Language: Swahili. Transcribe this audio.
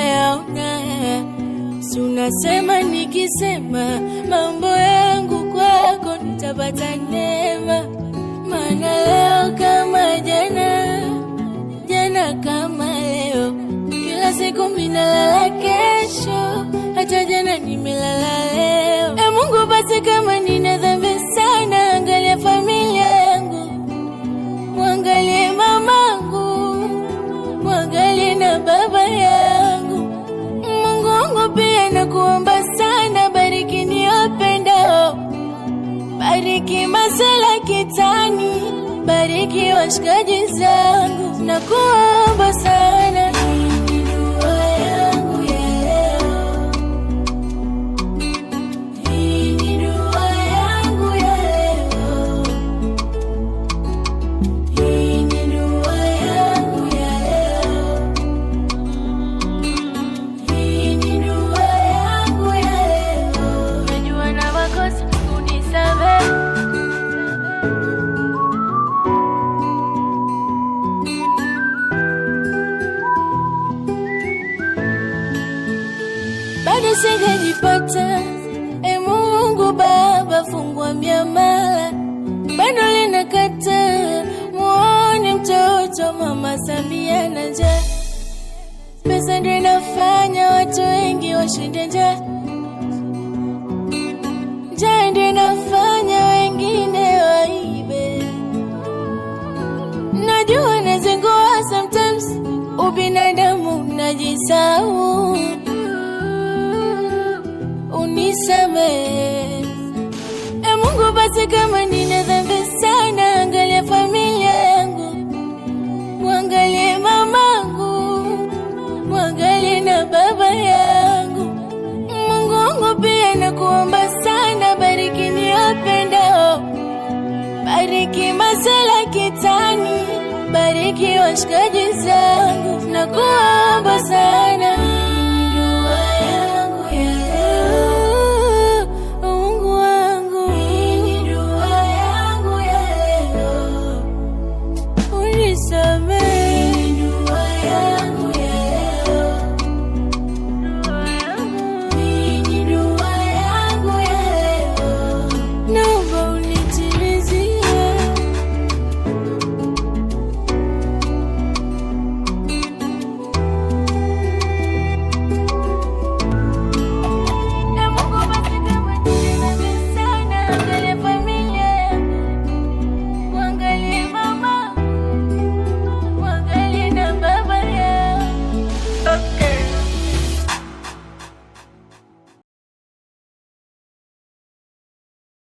nayaona. Si unasema nikisema mambo yangu kwako nitapata neema. Maana leo kama jana, jana kama leo, kila siku minalala kesho, hata jana nimelala leo. Mungu basi kama nina dhambi sana, angalia familia yangu, mwangalie mamangu, mwangalie na baba yangu. Mungu wangu pia nakuomba sana, bariki niwapendao, bariki Masela Kitani, bariki washikaji zangu, nakuomba sana. Bado singejipata, Mungu Baba fungua miamala. Bado linakata, muone mtoto Mama Samia na njaa. Pesa ndio inafanya watu wengi washinde njaa, njaa ndio inafanya wengine waibe. Najua nazingua sometimes, ubinadamu najisahau, unisamehe. Mungu basi kama nina dhambi sana, angalia familia yangu, mwangalie mamangu, mwangalie na baba yangu. Mungu wangu pia nakuomba sana, bariki niwapendao, bariki Masela Kitani, bariki washikaji zangu, nakuomba sana.